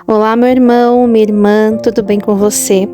Olá, meu irmão, minha irmã, tudo bem com você?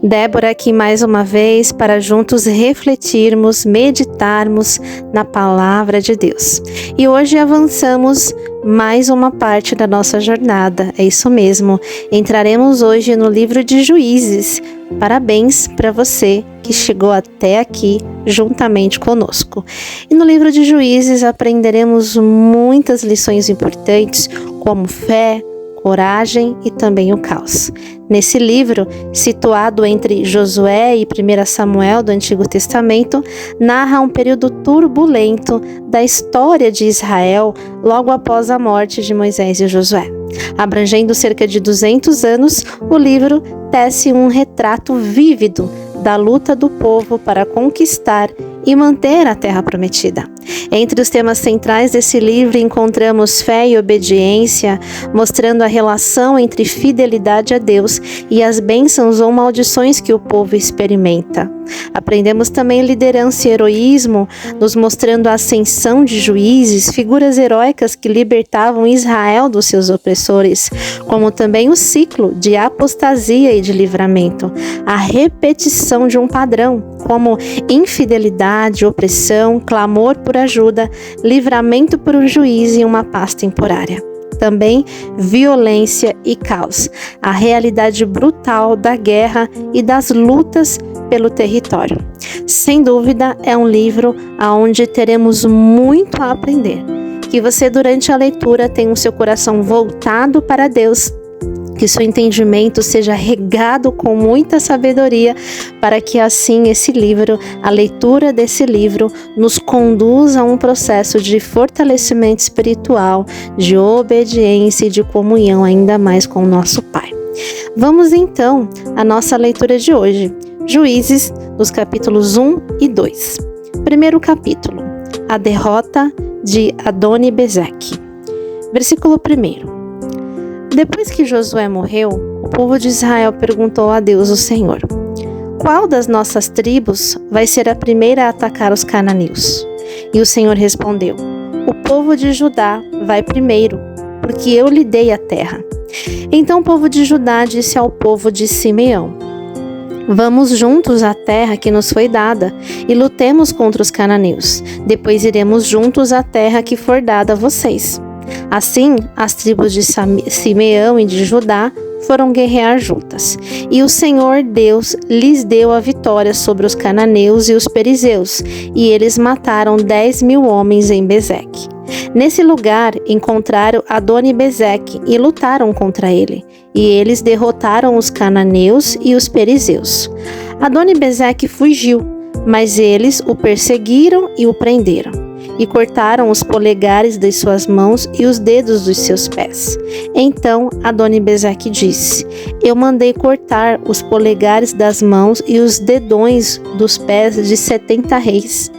Débora aqui mais uma vez para juntos refletirmos, meditarmos na palavra de Deus. E hoje avançamos mais uma parte da nossa jornada, é isso mesmo. Entraremos hoje no livro de Juízes. Parabéns para você que chegou até aqui juntamente conosco. E no livro de Juízes aprenderemos muitas lições importantes, como fé, coragem e também o caos. Nesse livro, situado entre Josué e 1 Samuel do Antigo Testamento, narra um período turbulento da história de Israel logo após a morte de Moisés e Josué. Abrangendo cerca de 200 anos, o livro tece um retrato vívido da luta do povo para conquistar e manter a terra prometida. Entre os temas centrais desse livro encontramos fé e obediência, mostrando a relação entre fidelidade a Deus e as bênçãos ou maldições que o povo experimenta. Aprendemos também liderança e heroísmo, nos mostrando a ascensão de juízes, figuras heróicas que libertavam Israel dos seus opressores, como também o ciclo de apostasia e de livramento, a repetição de um padrão, como infidelidade, opressão, clamor por ajuda, livramento por um juiz e uma paz temporária. Também violência e caos, a realidade brutal da guerra e das lutas pelo território. Sem dúvida, é um livro onde teremos muito a aprender. Que você, durante a leitura, tenha o seu coração voltado para Deus, que seu entendimento seja regado com muita sabedoria, para que assim esse livro, a leitura desse livro, nos conduza a um processo de fortalecimento espiritual, de obediência e de comunhão ainda mais com o nosso Pai. Vamos então à nossa leitura de hoje, Juízes, dos capítulos 1 e 2. Primeiro capítulo, a derrota de Adoni-Bezeque. Versículo 1. Depois que Josué morreu, o povo de Israel perguntou a Deus, o Senhor: qual das nossas tribos vai ser a primeira a atacar os cananeus? E o Senhor respondeu: o povo de Judá vai primeiro, porque eu lhe dei a terra. Então o povo de Judá disse ao povo de Simeão: vamos juntos à terra que nos foi dada e lutemos contra os cananeus. Depois iremos juntos à terra que for dada a vocês. Assim, as tribos de Simeão e de Judá foram guerrear juntas. E o Senhor Deus lhes deu a vitória sobre os cananeus e os perizeus, e eles mataram 10.000 homens em Bezeque. Nesse lugar encontraram Adoni-Bezeque e lutaram contra ele, e eles derrotaram os cananeus e os perizeus. Adoni-Bezeque fugiu, mas eles o perseguiram e o prenderam. E cortaram os polegares de suas mãos e os dedos dos seus pés. Então Adoni-Bezeque disse: eu mandei cortar os polegares das mãos e os dedões dos pés de 70 reis,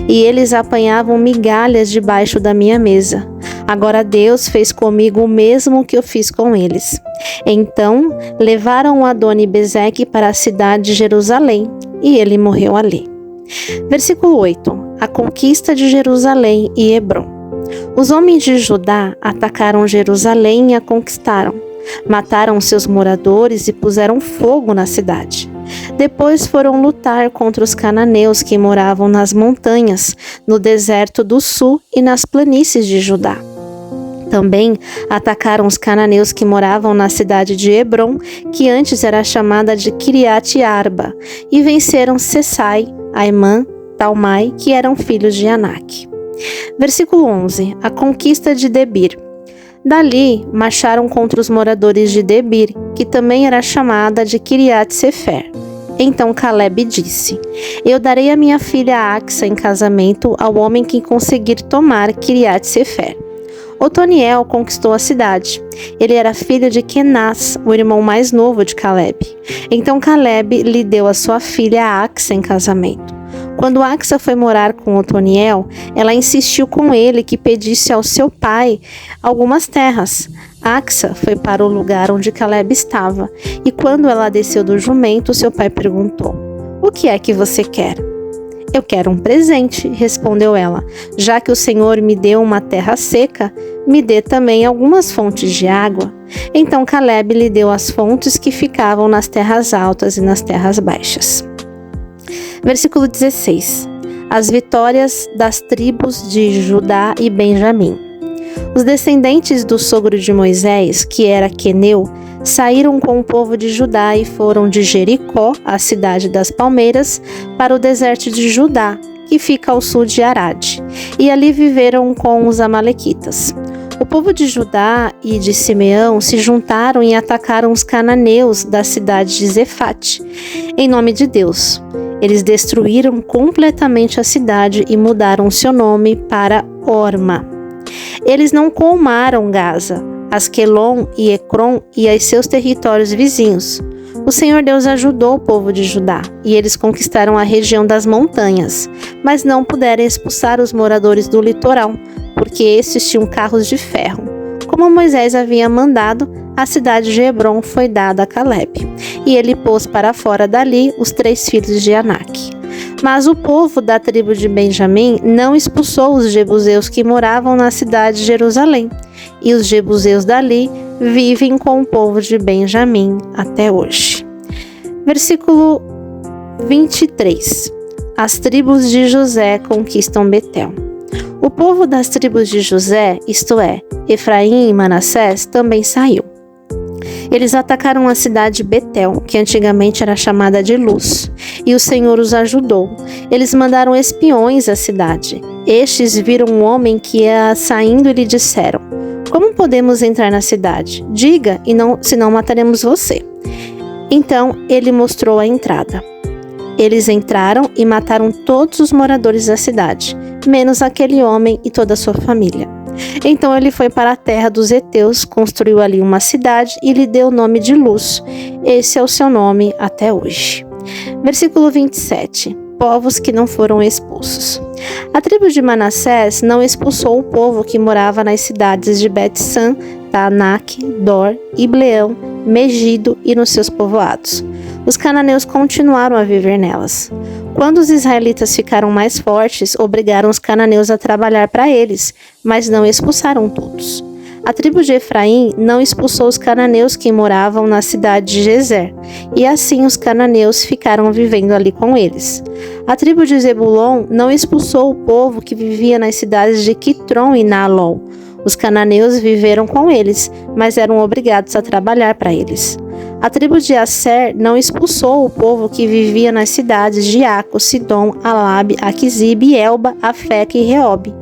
e eles apanhavam migalhas debaixo da minha mesa. Agora Deus fez comigo o mesmo que eu fiz com eles. Então levaram Adoni-Bezeque para a cidade de Jerusalém, e ele morreu ali. Versículo 8. A conquista de Jerusalém e Hebrom. Os homens de Judá atacaram Jerusalém e a conquistaram. Mataram seus moradores e puseram fogo na cidade. Depois foram lutar contra os cananeus que moravam nas montanhas, no deserto do sul e nas planícies de Judá. Também atacaram os cananeus que moravam na cidade de Hebrom, que antes era chamada de Kiriat-Arba, e venceram Sesai, Aimã, Talmai, que eram filhos de Anak. Versículo 11. A conquista de Debir. Dali marcharam contra os moradores de Debir, que também era chamada de Kiriat-Sefer. Então Caleb disse: eu darei a minha filha Axa em casamento ao homem que conseguir tomar Kiriat-Sefer. Otoniel conquistou a cidade. Ele era filho de Kenaz, o irmão mais novo de Caleb. Então Caleb lhe deu a sua filha Axa em casamento. Quando Axa foi morar com Otoniel, ela insistiu com ele que pedisse ao seu pai algumas terras. Axa foi para o lugar onde Caleb estava, e quando ela desceu do jumento, seu pai perguntou: o que é que você quer? Eu quero um presente, respondeu ela. Já que o Senhor me deu uma terra seca, me dê também algumas fontes de água. Então Calebe lhe deu as fontes que ficavam nas terras altas e nas terras baixas. Versículo 16. As vitórias das tribos de Judá e Benjamim. Os descendentes do sogro de Moisés, que era Queneu, saíram com o povo de Judá e foram de Jericó, a cidade das palmeiras, para o deserto de Judá, que fica ao sul de Arade, e ali viveram com os amalequitas. O povo de Judá e de Simeão se juntaram e atacaram os cananeus da cidade de Zefate, em nome de Deus. Eles destruíram completamente a cidade e mudaram seu nome para Horma. Eles não colmaram Gaza, Asquelon e Ecrom e os seus territórios vizinhos. O Senhor Deus ajudou o povo de Judá, e eles conquistaram a região das montanhas, mas não puderam expulsar os moradores do litoral, porque estes tinham carros de ferro. Como Moisés havia mandado, a cidade de Hebrom foi dada a Calebe, e ele pôs para fora dali os 3 filhos de Anak. Mas o povo da tribo de Benjamim não expulsou os jebuseus que moravam na cidade de Jerusalém, e os jebuseus dali vivem com o povo de Benjamim até hoje. Versículo 23. As tribos de José conquistam Betel. O povo das tribos de José, isto é, Efraim e Manassés, também saiu. Eles atacaram a cidade de Betel, que antigamente era chamada de Luz, e o Senhor os ajudou. Eles mandaram espiões à cidade. Estes viram um homem que ia saindo e lhe disseram: "Como podemos entrar na cidade? Diga, senão mataremos você." Então ele mostrou a entrada. Eles entraram e mataram todos os moradores da cidade, menos aquele homem e toda a sua família. Então ele foi para a terra dos heteus, construiu ali uma cidade e lhe deu o nome de Luz. Esse é o seu nome até hoje. Versículo 27. Povos que não foram expulsos. A tribo de Manassés não expulsou o povo que morava nas cidades de Bet-San, Taanac, Dor, Ibleão, Megido e nos seus povoados. Os cananeus continuaram a viver nelas. Quando os israelitas ficaram mais fortes, obrigaram os cananeus a trabalhar para eles, mas não expulsaram todos. A tribo de Efraim não expulsou os cananeus que moravam na cidade de Gezer, e assim os cananeus ficaram vivendo ali com eles. A tribo de Zebulon não expulsou o povo que vivia nas cidades de Quitron e Naalol. Os cananeus viveram com eles, mas eram obrigados a trabalhar para eles. A tribo de Asser não expulsou o povo que vivia nas cidades de Aco, Sidom, Alabe, Aquizib, Elba, Afeca e Reobe.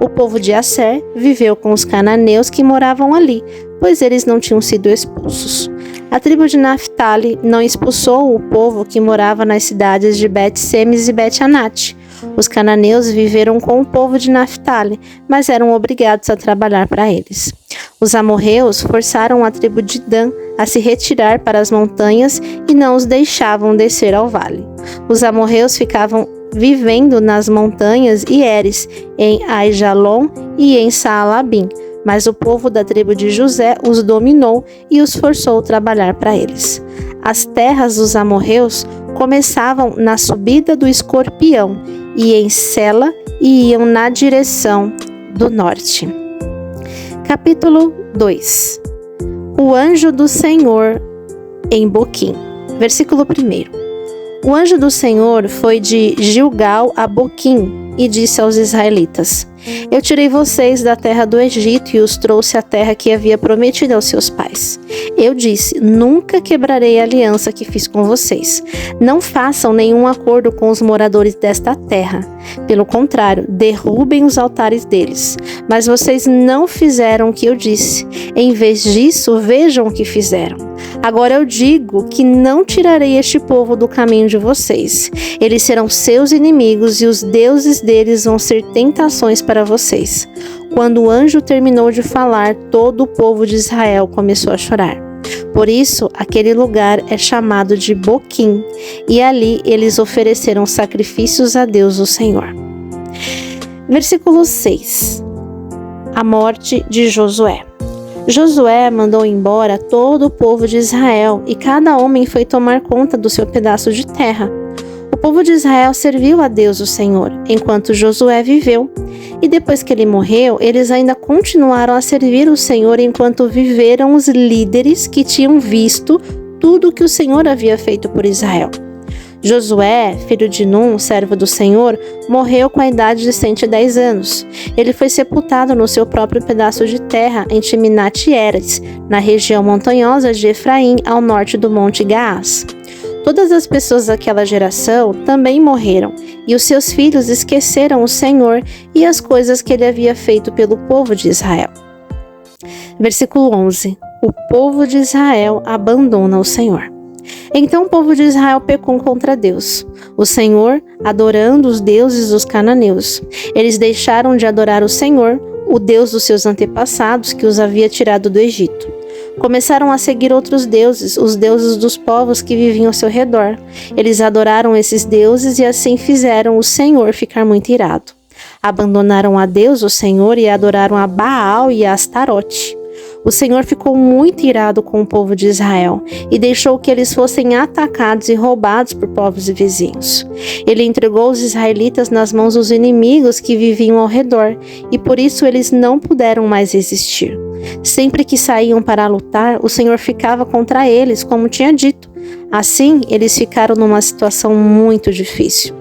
O povo de Asser viveu com os cananeus que moravam ali, pois eles não tinham sido expulsos. A tribo de Naphtali não expulsou o povo que morava nas cidades de Bet-Semes e Bet-Anat. Os cananeus viveram com o povo de Naphtali, mas eram obrigados a trabalhar para eles. Os amorreus forçaram a tribo de Dan a se retirar para as montanhas e não os deixavam descer ao vale. Os amorreus ficavam vivendo nas montanhas e Eres, em Aijalon e em Saalabim, mas o povo da tribo de José os dominou e os forçou a trabalhar para eles. As terras dos amorreus começavam na subida do Escorpião e em Sela e iam na direção do norte. Capítulo 2. O anjo do Senhor em Boquim. Versículo 1. O anjo do Senhor foi de Gilgal a Boquim e disse aos israelitas: Eu tirei vocês da terra do Egito e os trouxe à terra que havia prometido aos seus pais. Eu disse: Nunca quebrarei a aliança que fiz com vocês. Não façam nenhum acordo com os moradores desta terra. Pelo contrário, derrubem os altares deles. Mas vocês não fizeram o que eu disse. Em vez disso, vejam o que fizeram. Agora eu digo que não tirarei este povo do caminho de vocês. Eles serão seus inimigos e os deuses deles vão ser tentações para vocês. Quando o anjo terminou de falar, todo o povo de Israel começou a chorar. Por isso, aquele lugar é chamado de Boquim, e ali eles ofereceram sacrifícios a Deus, o Senhor. Versículo 6. A morte de Josué. Josué mandou embora todo o povo de Israel, e cada homem foi tomar conta do seu pedaço de terra. O povo de Israel serviu a Deus, o Senhor, enquanto Josué viveu. E depois que ele morreu, eles ainda continuaram a servir o Senhor enquanto viveram os líderes que tinham visto tudo o que o Senhor havia feito por Israel. Josué, filho de Num, servo do Senhor, morreu com a idade de 110 anos. Ele foi sepultado no seu próprio pedaço de terra em Timnat-Heres, na região montanhosa de Efraim, ao norte do Monte Gaás. Todas as pessoas daquela geração também morreram, e os seus filhos esqueceram o Senhor e as coisas que ele havia feito pelo povo de Israel. Versículo 11. O povo de Israel abandona o Senhor. Então o povo de Israel pecou contra Deus, o Senhor, adorando os deuses dos cananeus. Eles deixaram de adorar o Senhor, o Deus dos seus antepassados, que os havia tirado do Egito. Começaram a seguir outros deuses, os deuses dos povos que viviam ao seu redor. Eles adoraram esses deuses e assim fizeram o Senhor ficar muito irado. Abandonaram a Deus, o Senhor, e adoraram a Baal e a Astarote. O Senhor ficou muito irado com o povo de Israel e deixou que eles fossem atacados e roubados por povos e vizinhos. Ele entregou os israelitas nas mãos dos inimigos que viviam ao redor e por isso eles não puderam mais resistir. Sempre que saíam para lutar, o Senhor ficava contra eles, como tinha dito. Assim, eles ficaram numa situação muito difícil.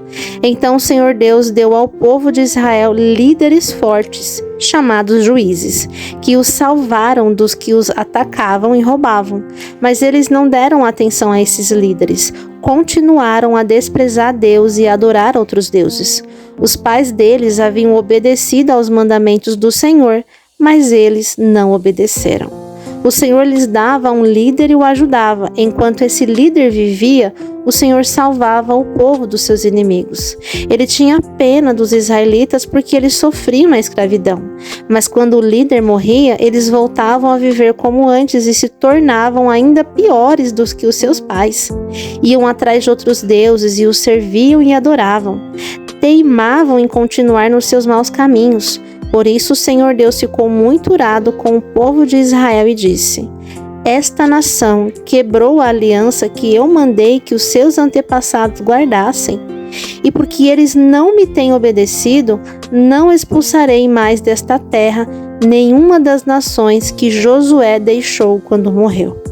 Então o Senhor Deus deu ao povo de Israel líderes fortes, chamados juízes, que os salvaram dos que os atacavam e roubavam. Mas eles não deram atenção a esses líderes, continuaram a desprezar Deus e a adorar outros deuses. Os pais deles haviam obedecido aos mandamentos do Senhor, mas eles não obedeceram. O Senhor lhes dava um líder e o ajudava. Enquanto esse líder vivia, o Senhor salvava o povo dos seus inimigos. Ele tinha pena dos israelitas porque eles sofriam na escravidão. Mas quando o líder morria, eles voltavam a viver como antes e se tornavam ainda piores do que os seus pais. Iam atrás de outros deuses e os serviam e adoravam. Teimavam em continuar nos seus maus caminhos. Por isso o Senhor Deus ficou muito irado com o povo de Israel e disse: Esta nação quebrou a aliança que eu mandei que os seus antepassados guardassem. E porque eles não me têm obedecido, não expulsarei mais desta terra nenhuma das nações que Josué deixou quando morreu.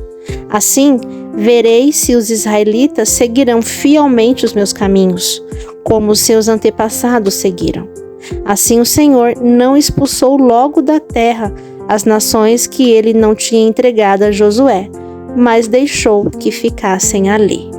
Assim, verei se os israelitas seguirão fielmente os meus caminhos, como os seus antepassados seguiram. Assim o Senhor não expulsou logo da terra as nações que ele não tinha entregado a Josué, mas deixou que ficassem ali.